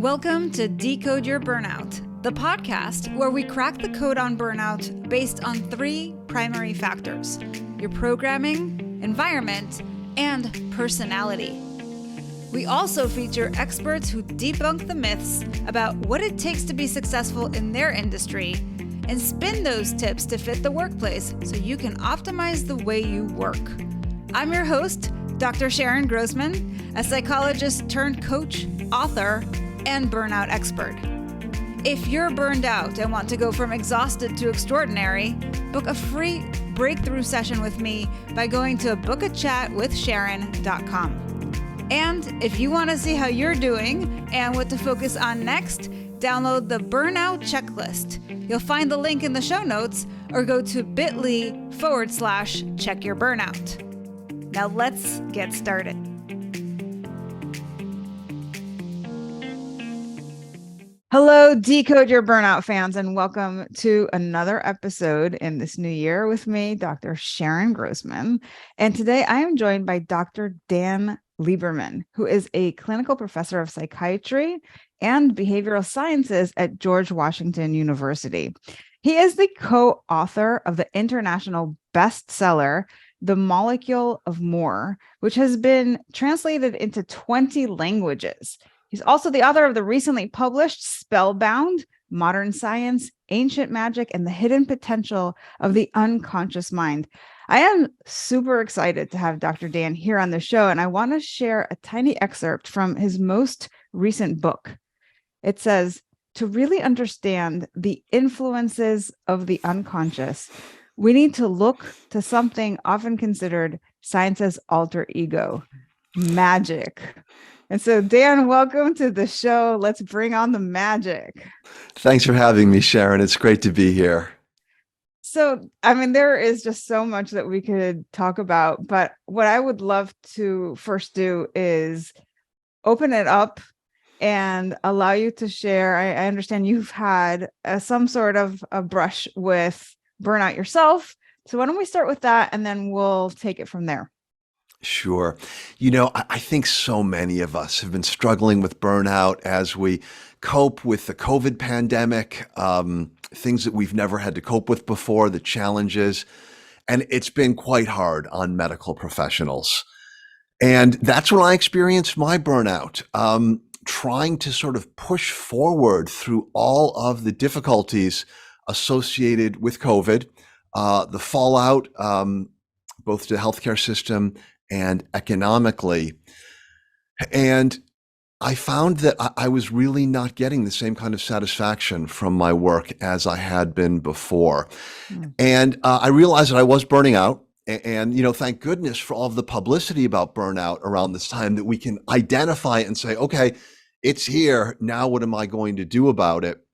Welcome to Decode Your Burnout, the podcast where we crack the code on burnout based on three primary factors: your programming, environment, and personality. We also feature experts who debunk the myths about what it takes to be successful in their industry and spin those tips to fit the workplace so you can optimize the way you work. I'm your host, Dr. Sharon Grossman, a psychologist turned coach, author, and burnout expert. If you're burned out and want to go from exhausted to extraordinary, book a free breakthrough session with me by going to bookachatwithsharon.com. And if you want to see how you're doing and what to focus on next, download the Burnout Checklist. You'll find the link in the show notes or go to bit.ly/checkyourburnout. Now let's get started. Hello, Decode Your Burnout fans, and welcome to another episode in this new year with me, Dr. Sharon Grossman. And today I am joined by Dr. Dan Lieberman, who is a clinical professor of psychiatry and behavioral sciences at George Washington University. He is the co-author of the international bestseller, The Molecule of More, which has been translated into 20 languages. He's also the author of the recently published Spellbound, Modern Science, Ancient Magic, and the Hidden Potential of the Unconscious Mind. I am super excited to have Dr. Dan here on the show, and I want to share a tiny excerpt from his most recent book. It says, "To really understand the influences of the unconscious, we need to look to something often considered science's alter ego, magic." And so, Dan, welcome to the show. Let's bring on the magic. Thanks for having me, Sharon. It's great to be here. So, there is just so much that we could talk about, but what I would love to first do is open it up and allow you to share. I understand you've had some sort of a brush with burnout yourself. So why don't we start with that, and then we'll take it from there. Sure. I think so many of us have been struggling with burnout as we cope with the COVID pandemic, things that we've never had to cope with before, the challenges, and it's been quite hard on medical professionals. And that's when I experienced my burnout, trying to sort of push forward through all of the difficulties associated with COVID, the fallout, both to the healthcare system and economically. And I found that I was really not getting the same kind of satisfaction from my work as I had been before. And I realized that I was burning out. And, thank goodness for all of the publicity about burnout around this time, that we can identify it and say, okay, it's here. Now, what am I going to do about it?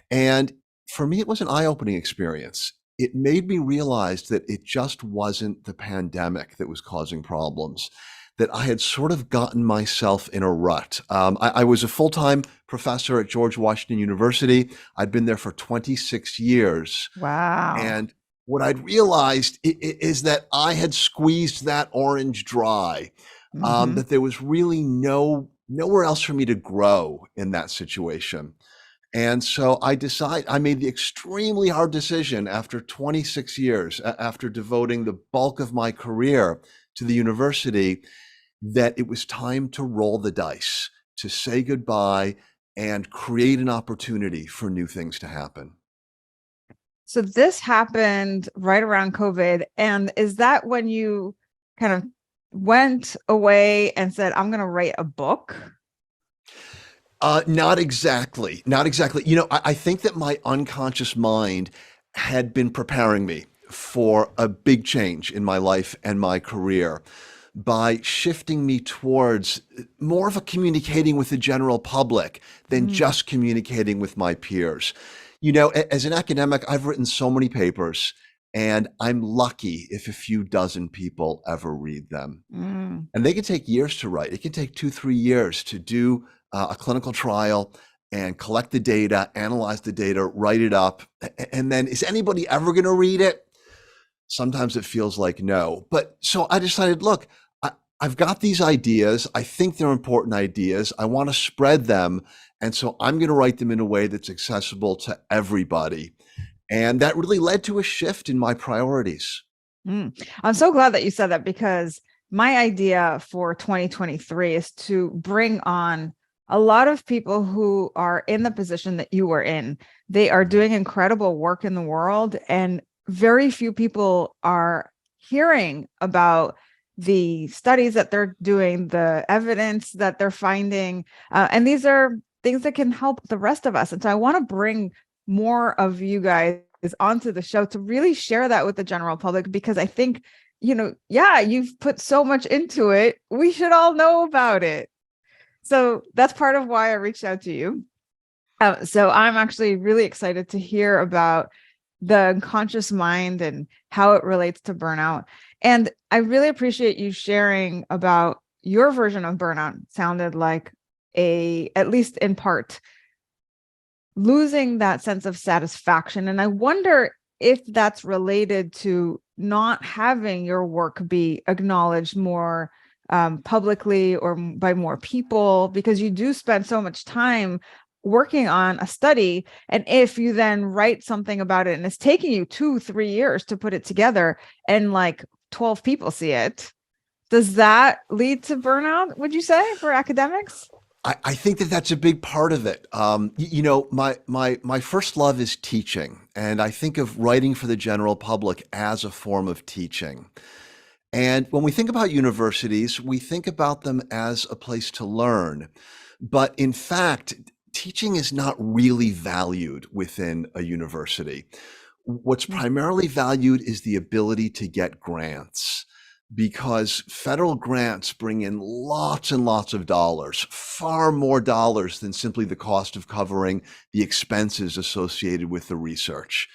And for me, it was an eye-opening experience. It made me realize that it just wasn't the pandemic that was causing problems, that I had sort of gotten myself in a rut. I was a full-time professor at George Washington University. I'd been there for 26 years. Wow. And what I'd realized is that I had squeezed that orange dry, that there was really nowhere else for me to grow in that situation. And so I made the extremely hard decision after 26 years, after devoting the bulk of my career to the university, that it was time to roll the dice, to say goodbye and create an opportunity for new things to happen. So this happened right around COVID. And is that when you kind of went away and said, I'm going to write a book? Not exactly. I think that my unconscious mind had been preparing me for a big change in my life and my career by shifting me towards more of a communicating with the general public than just communicating with my peers. As an academic, I've written so many papers, and I'm lucky if a few dozen people ever read them. And they can take years to write. It can take 2-3 years to do a clinical trial and collect the data, analyze the data, write it up. And then is anybody ever going to read it? Sometimes it feels like no. But so I decided, look, I've got these ideas. I think they're important ideas. I want to spread them. And so I'm going to write them in a way that's accessible to everybody. And that really led to a shift in my priorities. I'm so glad that you said that, because my idea for 2023 is to bring on a lot of people who are in the position that you were in. They are doing incredible work in the world, and very few people are hearing about the studies that they're doing, the evidence that they're finding. And these are things that can help the rest of us. And so I want to bring more of you guys onto the show to really share that with the general public, because I think, you've put so much into it. We should all know about it. So that's part of why I reached out to you. So I'm actually really excited to hear about the unconscious mind and how it relates to burnout. And I really appreciate you sharing about your version of burnout. It sounded like at least in part, losing that sense of satisfaction. And I wonder if that's related to not having your work be acknowledged more publicly or by more people, because you do spend so much time working on a study. And if you then write something about it and it's taking you 2-3 years to put it together, and like 12 people see it, does that lead to burnout, would you say, for academics? I think that that's a big part of it. My first love is teaching, and I think of writing for the general public as a form of teaching. And when we think about universities, we think about them as a place to learn. But in fact, teaching is not really valued within a university. What's primarily valued is the ability to get grants, because federal grants bring in lots and lots of dollars, far more dollars than simply the cost of covering the expenses associated with the research.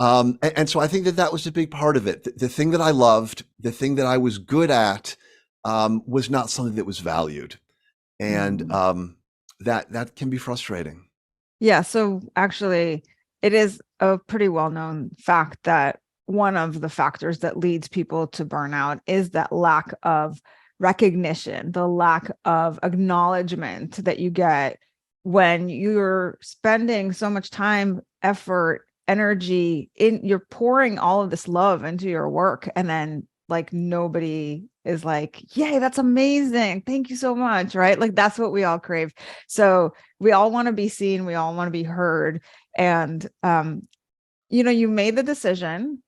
And so I think that that was a big part of it. The thing that I loved, the thing that I was good at, was not something that was valued. And that can be frustrating. Yeah. So actually, it is a pretty well-known fact that one of the factors that leads people to burnout is that lack of recognition, the lack of acknowledgement that you get when you're spending so much time, effort, energy you're pouring all of this love into your work, and then like nobody is like, yay, that's amazing, thank you so much, right? Like that's what we all crave. So we all want to be seen, we all want to be heard. And you made the decision,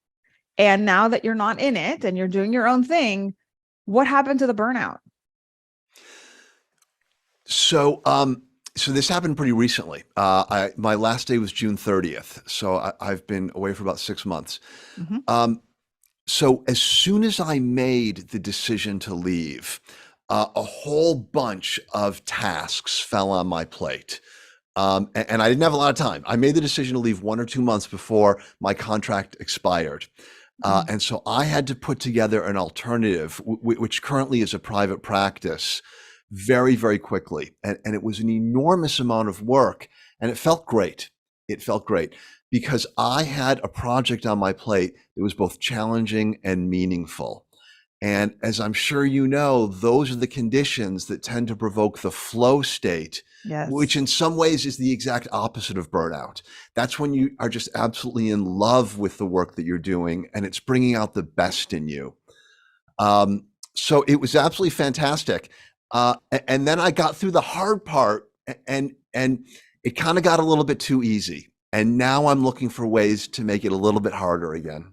and now that you're not in it and you're doing your own thing, what happened to the burnout? So this happened pretty recently. My last day was June 30th. So I've been away for about 6 months. So as soon as I made the decision to leave, a whole bunch of tasks fell on my plate. And I didn't have a lot of time. I made the decision to leave 1 or 2 months before my contract expired. And so I had to put together an alternative, which currently is a private practice, very, very quickly. And it was an enormous amount of work. And it felt great. It felt great because I had a project on my plate that was both challenging and meaningful. And as I'm sure you know, those are the conditions that tend to provoke the flow state, Yes. which in some ways is the exact opposite of burnout. That's when you are just absolutely in love with the work that you're doing and it's bringing out the best in you. So it was absolutely fantastic. And then I got through the hard part and it kind of got a little bit too easy. And now I'm looking for ways to make it a little bit harder again.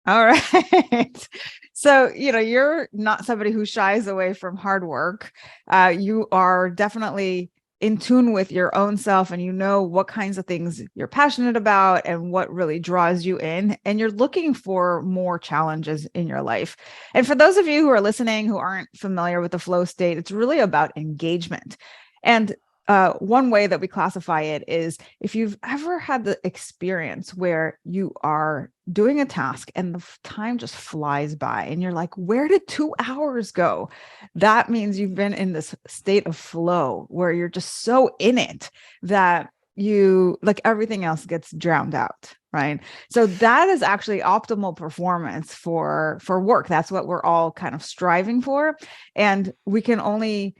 All right. So, you're not somebody who shies away from hard work. You are definitely in tune with your own self, and you know what kinds of things you're passionate about and what really draws you in. And you're looking for more challenges in your life. And for those of you who are listening who aren't familiar with the flow state, it's really about engagement. And one way that we classify it is if you've ever had the experience where you are doing a task and the time just flies by and you're like, where did 2 hours go? That means you've been in this state of flow where you're just so in it that like everything else gets drowned out, right? So that is actually optimal performance for work. That's what we're all kind of striving for, and we can only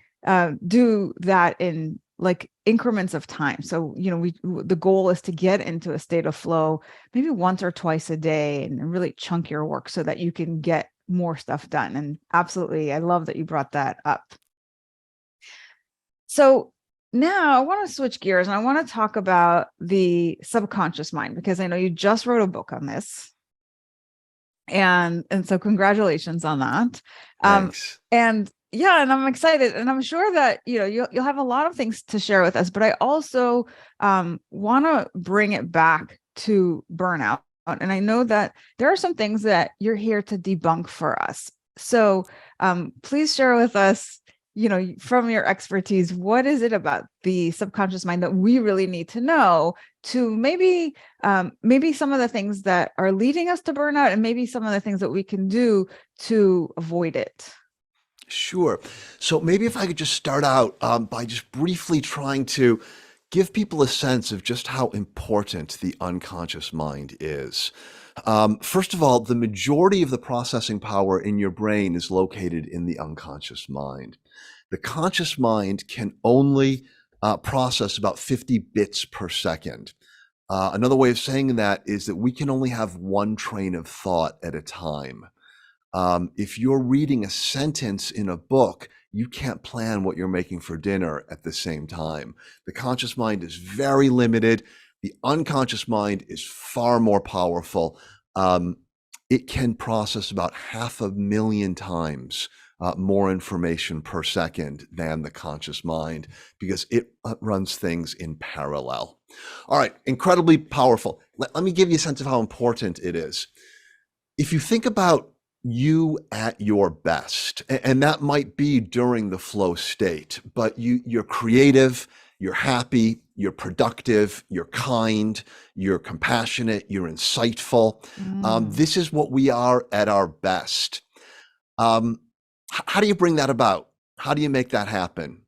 do that in like increments of time. So the goal is to get into a state of flow maybe once or twice a day and really chunk your work so that you can get more stuff done. And absolutely, I love that you brought that up. So now I want to switch gears and I want to talk about the subconscious mind, because I know you just wrote a book on this. And so congratulations on that. Thanks. And yeah, and I'm excited, and I'm sure that you'll have a lot of things to share with us, but I also want to bring it back to burnout. And I know that there are some things that you're here to debunk for us. So please share with us, from your expertise, what is it about the subconscious mind that we really need to know to maybe some of the things that are leading us to burnout, and maybe some of the things that we can do to avoid it? Sure. So maybe if I could just start out by just briefly trying to give people a sense of just how important the unconscious mind is. First of all, the majority of the processing power in your brain is located in the unconscious mind. The conscious mind can only process about 50 bits per second. Another way of saying that is that we can only have one train of thought at a time. If you're reading a sentence in a book, you can't plan what you're making for dinner at the same time. The conscious mind is very limited. The unconscious mind is far more powerful. It can process about 500,000 times more information per second than the conscious mind, because it runs things in parallel. All right, incredibly powerful. Let me give you a sense of how important it is. If you think about you at your best, and that might be during the flow state, but you're creative, you're happy, you're productive, you're kind, you're compassionate, you're insightful. This is what we are at our best. How do you bring that about? How do you make that happen?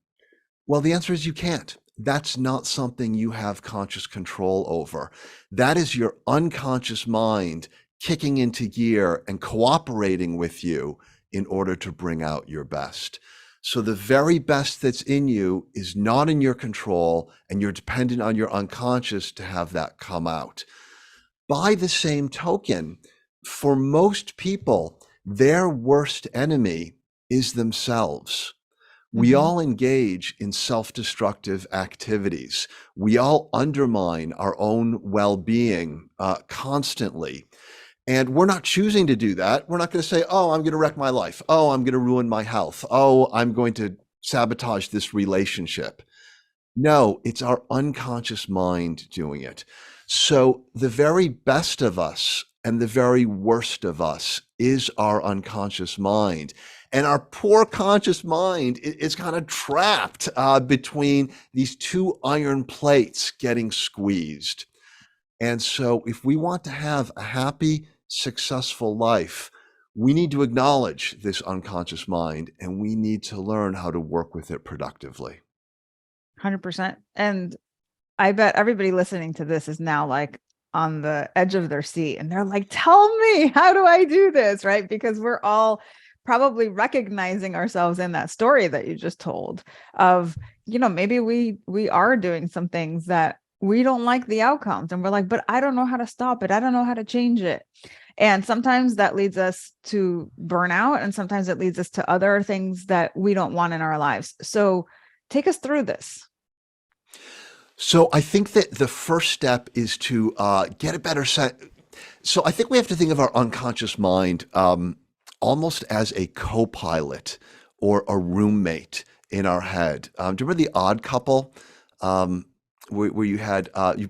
Well, the answer is you can't. That's not something you have conscious control over. That is your unconscious mind kicking into gear and cooperating with you in order to bring out your best. So the very best that's in you is not in your control, and you're dependent on your unconscious to have that come out. By the same token, for most people, their worst enemy is themselves. We all engage in self-destructive activities. We all undermine our own well-being constantly. And we're not choosing to do that. We're not going to say, oh, I'm going to wreck my life. Oh, I'm going to ruin my health. Oh, I'm going to sabotage this relationship. No, it's our unconscious mind doing it. So the very best of us and the very worst of us is our unconscious mind. And our poor conscious mind is kind of trapped between these two iron plates getting squeezed. And so if we want to have a happy, successful life, we need to acknowledge this unconscious mind, and we need to learn how to work with it productively. 100%. And I bet everybody listening to this is now like on the edge of their seat, and they're like, tell me, how do I do this? Right? Because we're all probably recognizing ourselves in that story that you just told of, maybe we are doing some things that we don't like the outcomes, and we're like, but I don't know how to stop it. I don't know how to change it. And sometimes that leads us to burnout, and sometimes it leads us to other things that we don't want in our lives. So take us through this. So I think that the first step is to get a better sense. So I think we have to think of our unconscious mind almost as a co-pilot or a roommate in our head. Do you remember The Odd Couple? Where you had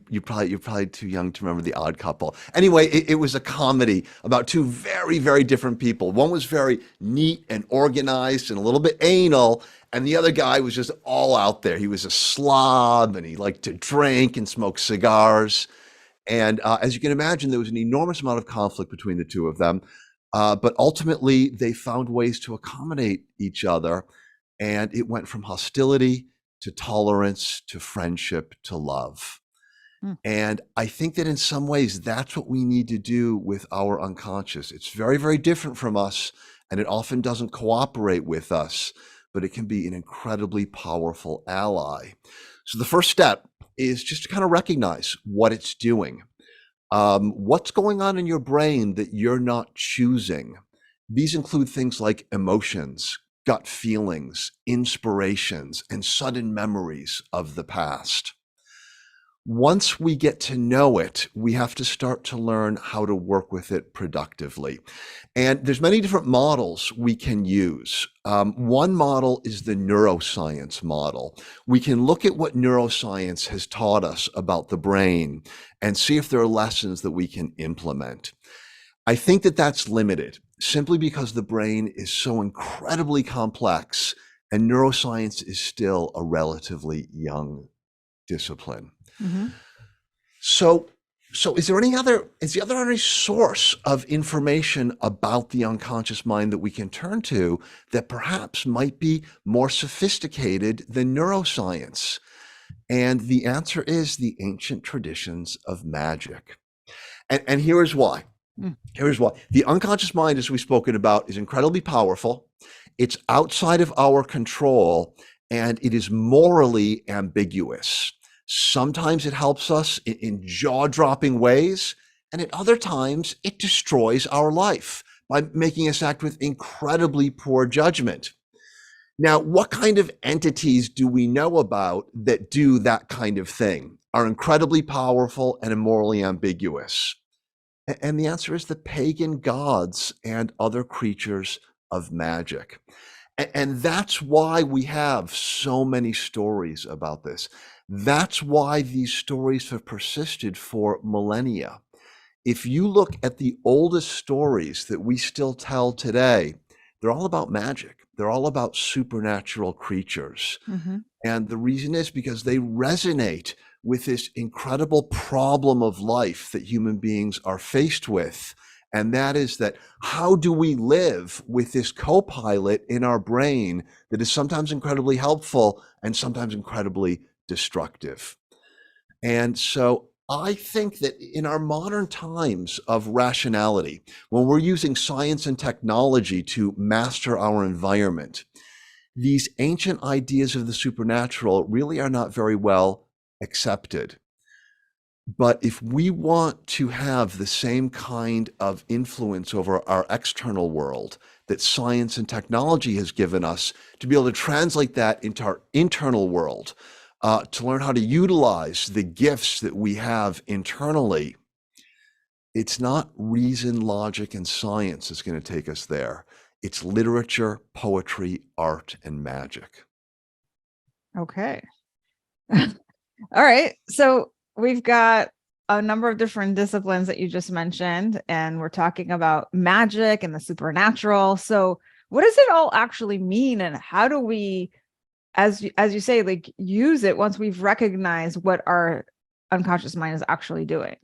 you're probably too young to remember The Odd Couple. Anyway, it was a comedy about two very, very different people. One was very neat and organized and a little bit anal, and the other guy was just all out there. He was a slob, and he liked to drink and smoke cigars. And as you can imagine, there was an enormous amount of conflict between the two of them. But ultimately, they found ways to accommodate each other, and it went from hostility to tolerance, to friendship, to love. Mm. And I think that in some ways, that's what we need to do with our unconscious. It's very, very different from us, and it often doesn't cooperate with us, but it can be an incredibly powerful ally. So the first step is just to kind of recognize what it's doing. What's going on in your brain that you're not choosing? These include things like emotions, gut feelings, inspirations, and sudden memories of the past. Once we get to know it, we have to start to learn how to work with it productively. And there's many different models we can use. One model is the neuroscience model. We can look at what neuroscience has taught us about the brain and see if there are lessons that we can implement. I think that that's limited simply because the brain is so incredibly complex and neuroscience is still a relatively young discipline. Mm-hmm. So is there any source of information about the unconscious mind that we can turn to that perhaps might be more sophisticated than neuroscience? And the answer is the ancient traditions of magic. And here's why. Mm. Here's why. The unconscious mind, as we've spoken about, is incredibly powerful. It's outside of our control, and it is morally ambiguous. Sometimes it helps us in jaw-dropping ways, and at other times it destroys our life by making us act with incredibly poor judgment. Now, what kind of entities do we know about that do that kind of thing, are incredibly powerful and morally ambiguous? And the answer is the pagan gods and other creatures of magic. And that's why we have so many stories about this. That's why these stories have persisted for millennia. If you look at the oldest stories that we still tell today, they're all about magic. They're all about supernatural creatures. Mm-hmm. And the reason is because they resonate with this incredible problem of life that human beings are faced with. And that is that how do we live with this co-pilot in our brain that is sometimes incredibly helpful and sometimes incredibly destructive? And so I think that in our modern times of rationality, when we're using science and technology to master our environment, these ancient ideas of the supernatural really are not very well accepted. But if we want to have the same kind of influence over our external world that science and technology has given us, to be able to translate that into our internal world, to learn how to utilize the gifts that we have internally, it's not reason, logic, and science that's going to take us there. It's literature, poetry, art, and magic. Okay. All right. So we've got a number of different disciplines that you just mentioned, and we're talking about magic and the supernatural. So what does it all actually mean, and how do we, as you say, like, use it once we've recognized what our unconscious mind is actually doing?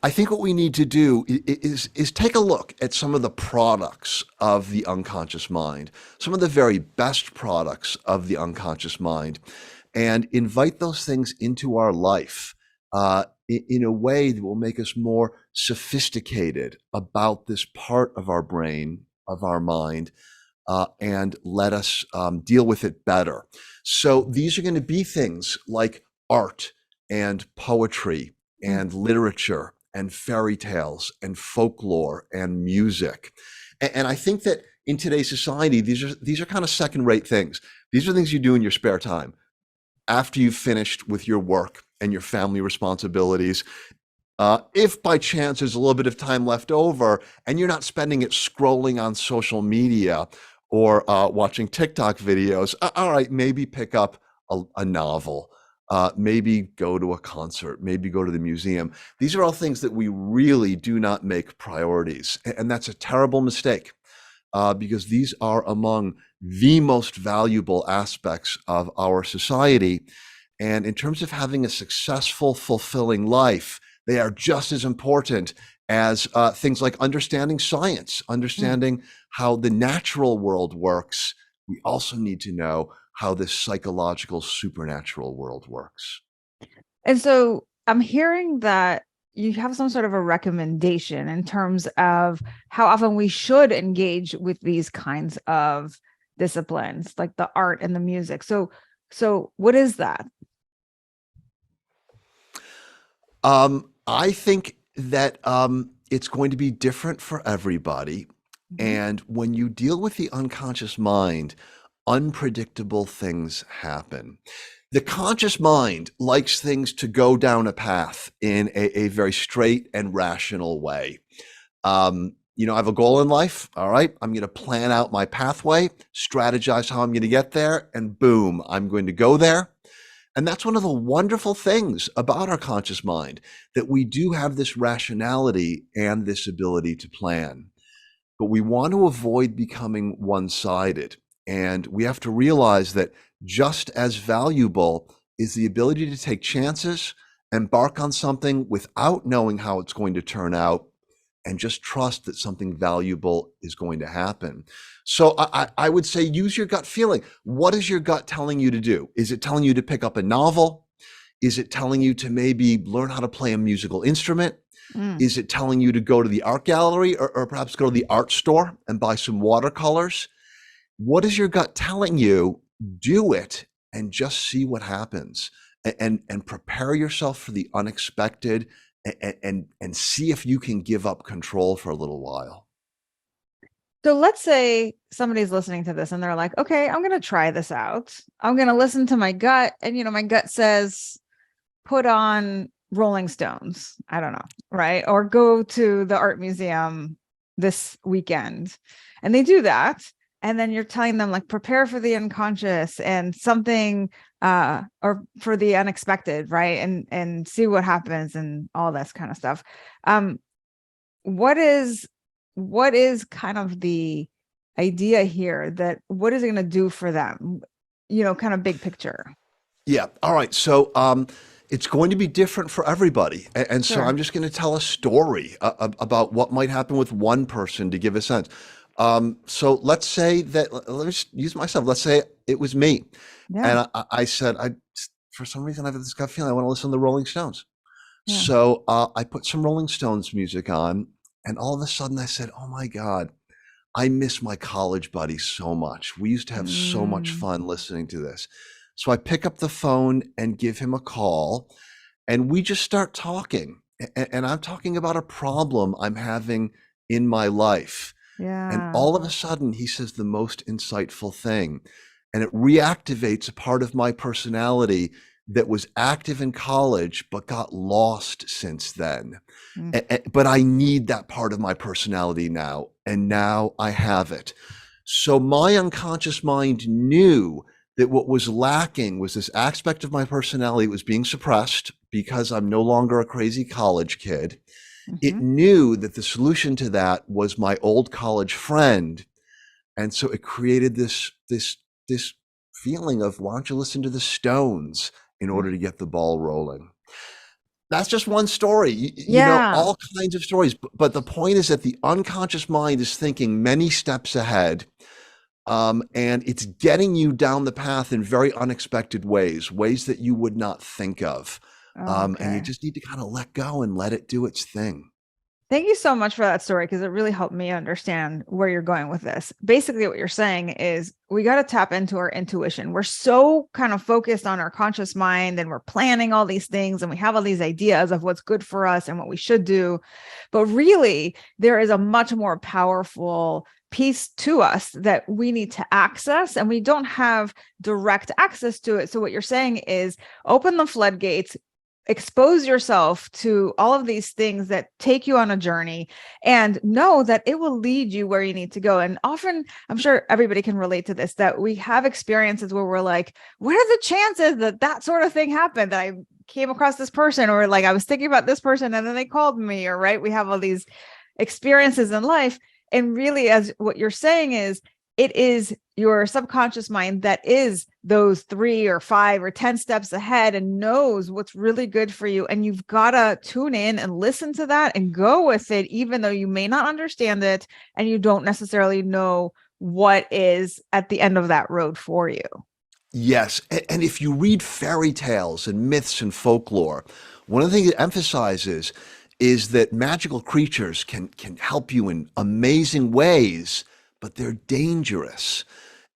I think what we need to do is take a look at some of the products of the unconscious mind, some of the very best products of the unconscious mind, and invite those things into our life in a way that will make us more sophisticated about this part of our brain, of our mind, and let us deal with it better. So these are going to be things like art and poetry and literature and fairy tales and folklore and music. And I think that in today's society, these are kind of second-rate things. These are things you do in your spare time after you've finished with your work and your family responsibilities. If by chance there's a little bit of time left over and you're not spending it scrolling on social media or watching TikTok videos, all right, maybe pick up a novel. Maybe go to a concert, maybe go to the museum. These are all things that we really do not make priorities. And that's a terrible mistake because these are among the most valuable aspects of our society. And in terms of having a successful, fulfilling life, they are just as important as things like understanding science, understanding how the natural world works. We also need to know how this psychological supernatural world works. And so I'm hearing that you have some sort of a recommendation in terms of how often we should engage with these kinds of disciplines, like the art and the music. So what is that? I think that it's going to be different for everybody. Mhm. And when you deal with the unconscious mind, unpredictable things happen. The conscious mind likes things to go down a path in a very straight and rational way. I have a goal in life. All right. I'm going to plan out my pathway, strategize how I'm going to get there, and boom, I'm going to go there. And that's one of the wonderful things about our conscious mind, that we do have this rationality and this ability to plan. But we want to avoid becoming one-sided. And we have to realize that just as valuable is the ability to take chances, embark on something without knowing how it's going to turn out, and just trust that something valuable is going to happen. So I would say use your gut feeling. What is your gut telling you to do? Is it telling you to pick up a novel? Is it telling you to maybe learn how to play a musical instrument? Mm. Is it telling you to go to the art gallery, or perhaps go to the art store and buy some watercolors? What is your gut telling you? Do it and just see what happens, and prepare yourself for the unexpected, and see if you can give up control for a little while. So let's say somebody's listening to this and they're like, okay, I'm going to try this out. I'm going to listen to my gut. And, my gut says, put on Rolling Stones. I don't know. Right. Or go to the art museum this weekend. And they do that. And then you're telling them, like, prepare for the unconscious and something, or for the unexpected. Right. And see what happens and all this kind of stuff. What is kind of the idea here, that what is it going to do for them, kind of big picture? Yeah. All right. So it's going to be different for everybody. And so Sure. I'm just going to tell a story about what might happen with one person to give a sense. So let's say that, let me just use myself. Let's say it was me. Yeah. And I said, for some reason, I have this gut feeling I want to listen to the Rolling Stones. Yeah. So I put some Rolling Stones music on, and all of a sudden I said, oh my God, I miss my college buddies so much. We used to have so much Mm. fun listening to this. So I pick up the phone and give him a call, and we just start talking. And I'm talking about a problem I'm having in my life. And Yeah. all of a sudden, he says the most insightful thing. And it reactivates a part of my personality that was active in college, but got lost since then. Mm. But I need that part of my personality now. And now I have it. So my unconscious mind knew that what was lacking was this aspect of my personality that was being suppressed because I'm no longer a crazy college kid. It Mhm. knew that the solution to that was my old college friend. And so it created this feeling of, why don't you listen to the Stones in order Mm. to get the ball rolling? That's just one story. Yeah. All kinds of stories. But the point is that the unconscious mind is thinking many steps ahead. And it's getting you down the path in very unexpected ways that you would not think of. And you Okay. just need to kind of let go and let it do its thing. Thank you so much for that story, because it really helped me understand where you're going with this. Basically, what you're saying is we got to tap into our intuition. We're so kind of focused on our conscious mind, and we're planning all these things, and we have all these ideas of what's good for us and what we should do. But really, there is a much more powerful piece to us that we need to access, and we don't have direct access to it. So what you're saying is open the floodgates, expose yourself to all of these things that take you on a journey, and know that it will lead you where you need to go. And often, I'm sure everybody can relate to this, that we have experiences where we're like, what are the chances that that sort of thing happened, that I came across this person, or like I was thinking about this person and then they called me, or right, we have all these experiences in life. And really, as what you're saying is, it is your subconscious mind that is those 3 or 5 or 10 steps ahead and knows what's really good for you. And you've got to tune in and listen to that and go with it, even though you may not understand it and you don't necessarily know what is at the end of that road for you. Yes. And if you read fairy tales and myths and folklore, One of the things it emphasizes is that magical creatures can help you in amazing ways, but they're dangerous.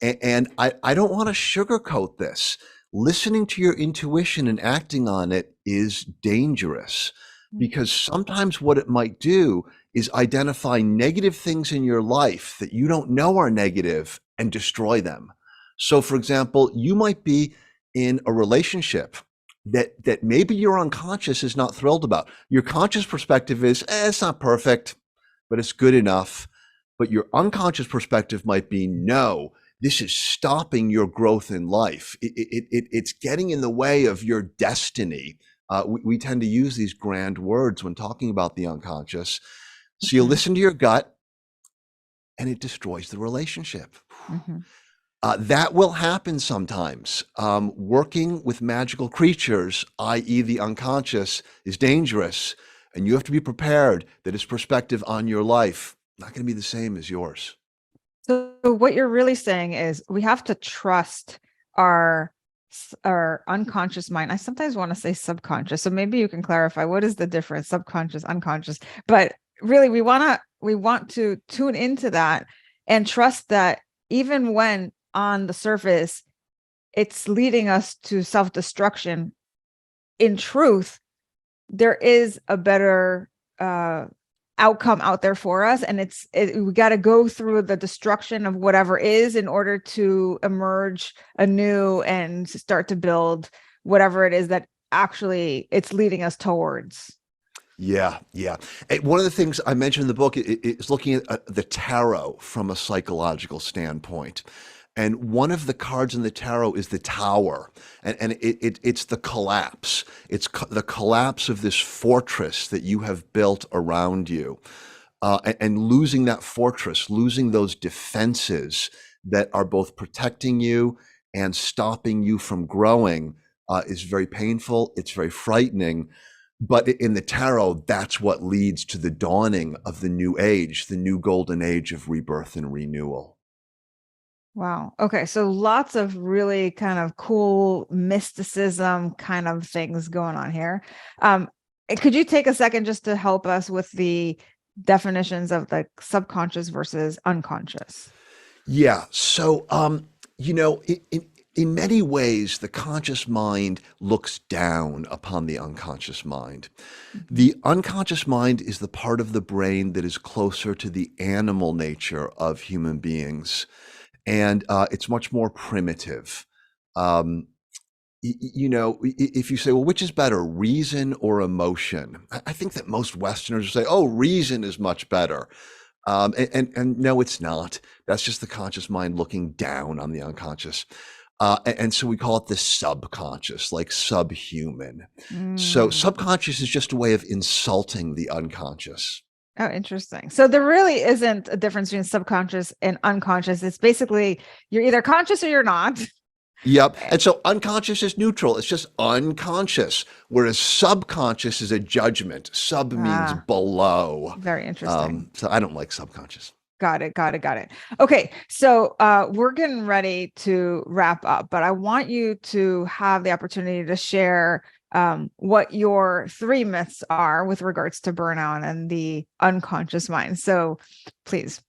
And I don't want to sugarcoat this. Listening to your intuition and acting on it is dangerous because sometimes what it might do is identify negative things in your life that you don't know are negative and destroy them. So, for example, you might be in a relationship that maybe your unconscious is not thrilled about. Your conscious perspective is, it's not perfect, but it's good enough. But your unconscious perspective might be, no, this is stopping your growth in life. It's getting in the way of your destiny. We tend to use these grand words when talking about the unconscious. So you listen to your gut and it destroys the relationship. That will happen sometimes. Working with magical creatures, i.e. the unconscious, is dangerous, and you have to be prepared that its perspective on your life not going to be the same as yours. So what you're really saying is we have to trust our unconscious mind. I sometimes want to say subconscious, so maybe you can clarify what is the difference, subconscious, unconscious. But really, we want to tune into that and trust that even when on the surface it's leading us to self-destruction, in truth, there is a better outcome out there for us, and we got to go through the destruction of whatever is in order to emerge anew and start to build whatever it is that actually it's leading us towards. Yeah. One of the things I mentioned in the book is looking at the tarot from a psychological standpoint. And one of the cards in the tarot is the Tower, and it's the collapse. It's the collapse of this fortress that you have built around you, and losing that fortress, losing those defenses that are both protecting you and stopping you from growing, is very painful. It's very frightening. But in the tarot, that's what leads to the dawning of the new age, the new golden age of rebirth and renewal. Wow. Okay. So lots of really kind of cool mysticism kind of things going on here. Could you take a second just to help us with the definitions of the subconscious versus unconscious? Yeah. So, in many ways, the conscious mind looks down upon the unconscious mind. The unconscious mind is the part of the brain that is closer to the animal nature of human beings. And it's much more primitive. If you say, well, which is better, reason or emotion? I think that most Westerners say, oh, reason is much better. And no, it's not. That's just the conscious mind looking down on the unconscious. And so we call it the subconscious, like subhuman. So subconscious is just a way of insulting the unconscious. Oh, interesting. So there really isn't a difference between subconscious and unconscious. It's basically you're either conscious or you're not. Yep. And so unconscious is neutral. It's just unconscious, whereas subconscious is a judgment. Sub means below. Very interesting. So I don't like subconscious. Got it. Okay. So we're getting ready to wrap up, but I want you to have the opportunity to share what your 3 myths are with regards to burnout and the unconscious mind. So please.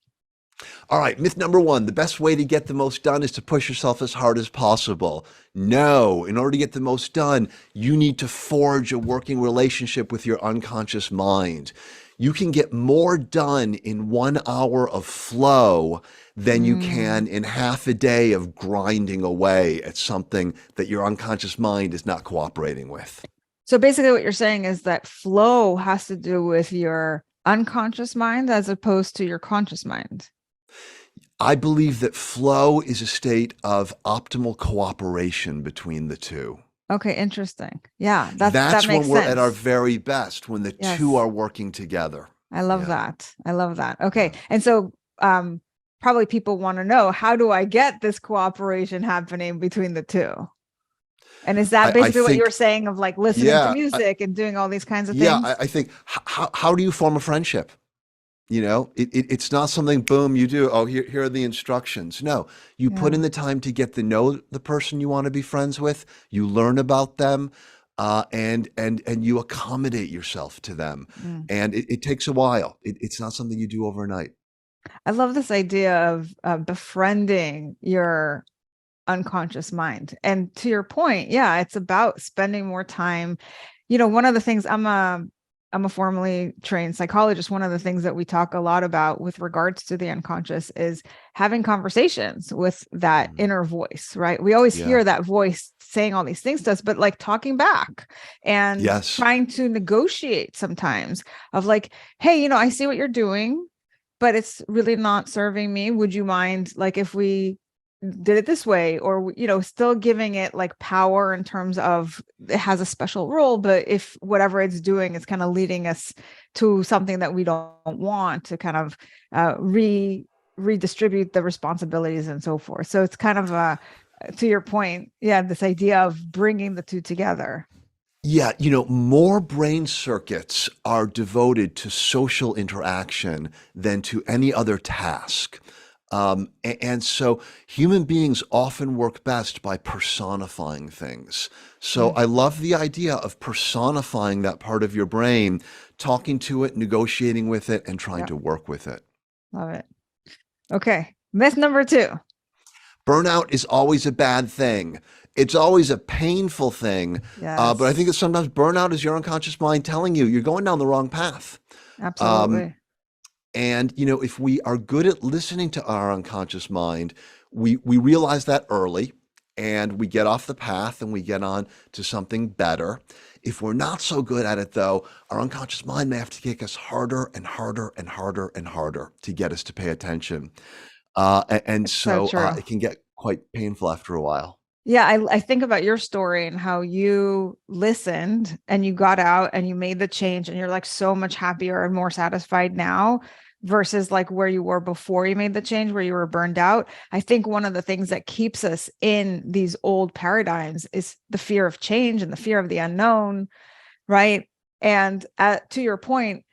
All right. Myth number 1, the best way to get the most done is to push yourself as hard as possible. No, in order to get the most done, you need to forge a working relationship with your unconscious mind. You can get more done in 1 hour of flow than you can in half a day of grinding away at something that your unconscious mind is not cooperating with. So basically what you're saying is that flow has to do with your unconscious mind as opposed to your conscious mind. I believe that flow is a state of optimal cooperation between the two. Okay, interesting. Yeah, that's that makes when we're sense. at our very best, when the two are working together. I love that. Okay. And so probably people want to know, how do I get this cooperation happening between the two? And is that basically what you were saying of like listening to music and doing all these kinds of things? Yeah, I think, how do you form a friendship? It's not something, boom, you do, oh, here are the instructions. No, you put in the time to get to know the person you want to be friends with. You learn about them. and you accommodate yourself to them. Mm. And it takes a while. It's not something you do overnight. I love this idea of befriending your unconscious mind. And to your point, yeah, it's about spending more time. One of the things I'm a formally trained psychologist. One of the things that we talk a lot about with regards to the unconscious is having conversations with that inner voice, right? We always Yeah. hear that voice saying all these things to us, but like talking back and Yes. trying to negotiate sometimes of like, hey, I see what you're doing, but it's really not serving me. Would you mind like if we did it this way, or still giving it like power in terms of it has a special role, but if whatever it's doing is kind of leading us to something that we don't want, to kind of redistribute the responsibilities and so forth. So it's kind of to your point, yeah, this idea of bringing the two together. Yeah, more brain circuits are devoted to social interaction than to any other task. And so human beings often work best by personifying things. So I love the idea of personifying that part of your brain, talking to it, negotiating with it, and trying Yeah, to work with it. love it. Okay, myth number 2. Burnout is always a bad thing. It's always a painful thing. But I think that Yes, sometimes burnout is your unconscious mind telling you you're going down the wrong path. Um, absolutely. And, if we are good at listening to our unconscious mind, we realize that early and we get off the path and we get on to something better. If we're not so good at it, though, our unconscious mind may have to kick us harder and harder and harder and harder to get us to pay attention. And It's so so true. it can get quite painful after a while. Yeah, I think about your story and how you listened and you got out and you made the change and you're like so much happier and more satisfied now versus like where you were before you made the change, where you were burned out. I think one of the things that keeps us in these old paradigms is the fear of change and the fear of the unknown, right? And to your point,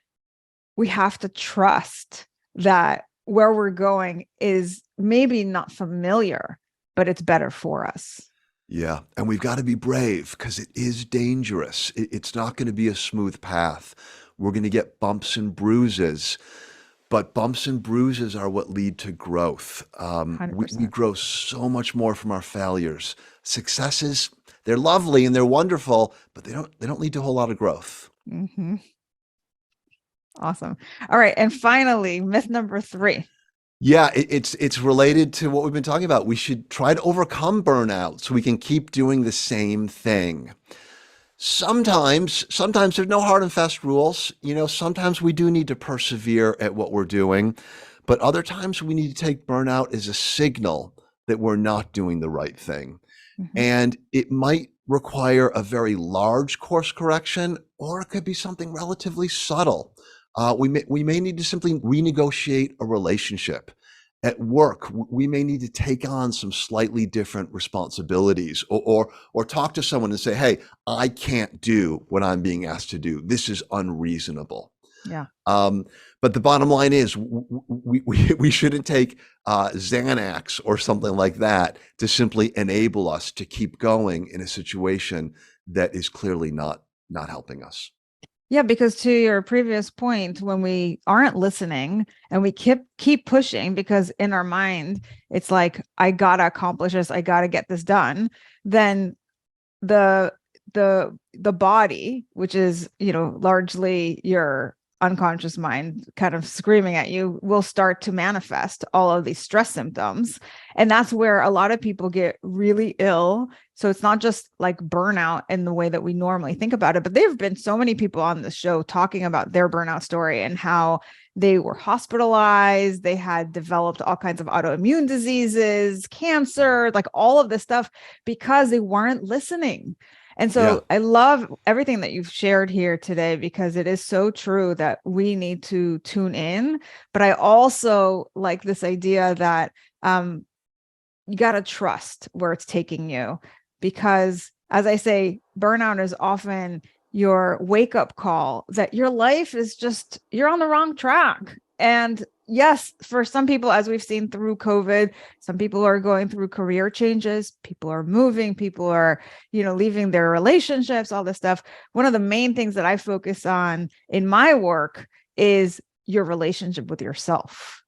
we have to trust that where we're going is maybe not familiar, but it's better for us. Yeah. And we've got to be brave because it is dangerous. It's not going to be a smooth path. We're going to get bumps and bruises. But bumps and bruises are what lead to growth. We 100%. grow so much more from our failures. Successes, they're lovely and they're wonderful, but they don't lead to a whole lot of growth. Mm-hmm. Awesome. All right. And finally, myth number 3. Yeah, it's related to what we've been talking about. We should try to overcome burnout so we can keep doing the same thing. Sometimes there's no hard and fast rules. Sometimes we do need to persevere at what we're doing, but other times we need to take burnout as a signal that we're not doing the right thing. Mm-hmm. And it might require a very large course correction, or it could be something relatively subtle. We may need to simply renegotiate a relationship. At work, we may need to take on some slightly different responsibilities, or talk to someone and say, "Hey, I can't do what I'm being asked to do. This is unreasonable." Yeah. But the bottom line is, we shouldn't take Xanax or something like that to simply enable us to keep going in a situation that is clearly not helping us. Yeah, because to your previous point, when we aren't listening and we keep pushing, because in our mind it's like, I gotta accomplish this, I gotta get this done, then the the body, which is largely your unconscious mind kind of screaming at you, will start to manifest all of these stress symptoms. And that's where a lot of people get really ill. So it's not just like burnout in the way that we normally think about it, but there have been so many people on the show talking about their burnout story and how they were hospitalized, they had developed all kinds of autoimmune diseases, cancer, like all of this stuff, because they weren't listening. And Yeah. so I love everything that you've shared here today, because it is so true that we need to tune in. But I also like this idea that you got to trust where it's taking you, because as I say, burnout is often your wake up call that your life is just, you're on the wrong track. And yes, for some people, as we've seen through COVID, some people are going through career changes, people are moving, people are, leaving their relationships, all this stuff. One of the main things that I focus on in my work is your relationship with yourself,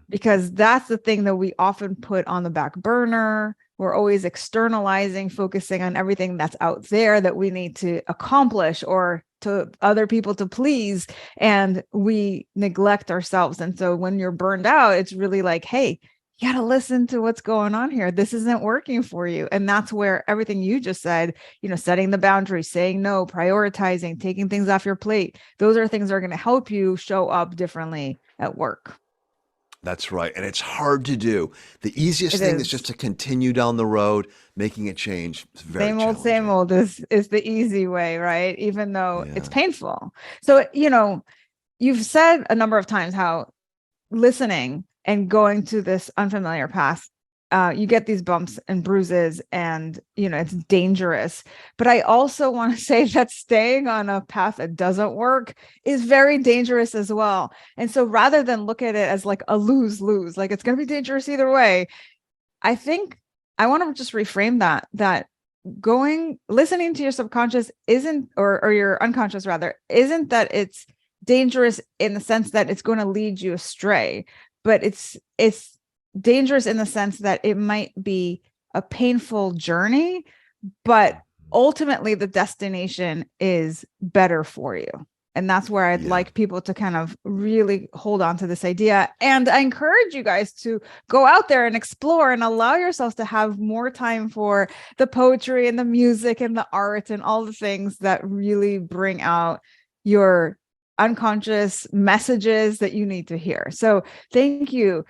because that's the thing that we often put on the back burner. We're always externalizing, focusing on everything that's out there that we need to accomplish or to other people to please, and we neglect ourselves. And so when you're burned out, it's really like, hey, you got to listen to what's going on here. This isn't working for you. And that's where everything you just said, setting the boundaries, saying no, prioritizing, taking things off your plate, those are things that are going to help you show up differently at work. That's right. And it's hard to do. The easiest thing is just to continue down the road, making a change. It's very same old is the easy way, right? Even though it's painful. So, you've said a number of times how listening and going to this unfamiliar path, you get these bumps and bruises and, it's dangerous. But I also want to say that staying on a path that doesn't work is very dangerous as well. And so rather than look at it as like a lose-lose, like it's going to be dangerous either way, I think I want to just reframe that listening to your subconscious isn't, or your unconscious rather, isn't that it's dangerous in the sense that it's going to lead you astray, but it's dangerous in the sense that it might be a painful journey, but ultimately the destination is better for you. And that's where I'd like people to kind of really hold on to this idea. And I encourage you guys to go out there and explore and allow yourselves to have more time for the poetry and the music and the art and all the things that really bring out your unconscious messages that you need to hear. So thank you,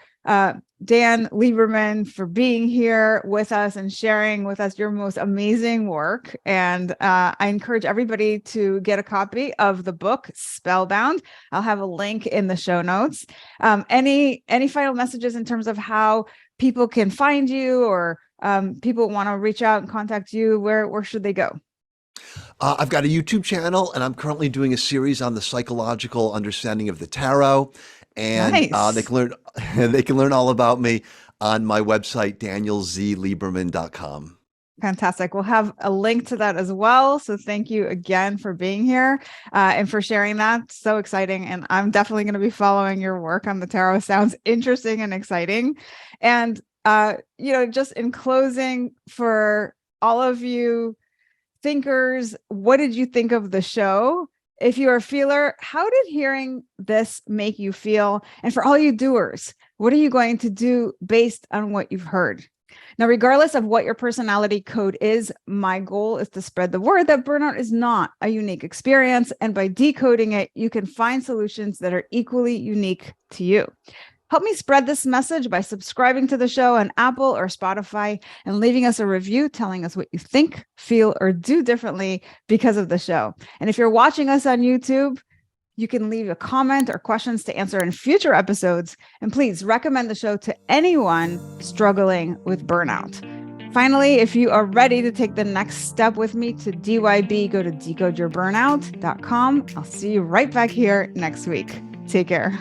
Dan Lieberman, for being here with us and sharing with us your most amazing work. And I encourage everybody to get a copy of the book Spellbound. I'll have a link in the show notes. Any final messages in terms of how people can find you, or people want to reach out and contact you? Where should they go? I've got a YouTube channel, and I'm currently doing a series on the psychological understanding of the tarot. And nice. they can learn all about me on my website, danielzlieberman.com. Fantastic. We'll have a link to that as well. So thank you again for being here and for sharing that. So exciting. And I'm definitely going to be following your work on the tarot. Sounds interesting and exciting. And, just in closing, for all of you thinkers, what did you think of the show? If you're a feeler, how did hearing this make you feel? And for all you doers, what are you going to do based on what you've heard? Now, regardless of what your personality code is, my goal is to spread the word that burnout is not a unique experience. And by decoding it, you can find solutions that are equally unique to you. Help me spread this message by subscribing to the show on Apple or Spotify and leaving us a review telling us what you think, feel, or do differently because of the show. And if you're watching us on YouTube, you can leave a comment or questions to answer in future episodes. And please recommend the show to anyone struggling with burnout. Finally, if you are ready to take the next step with me to DYB, go to decodeyourburnout.com. I'll see you right back here next week. Take care.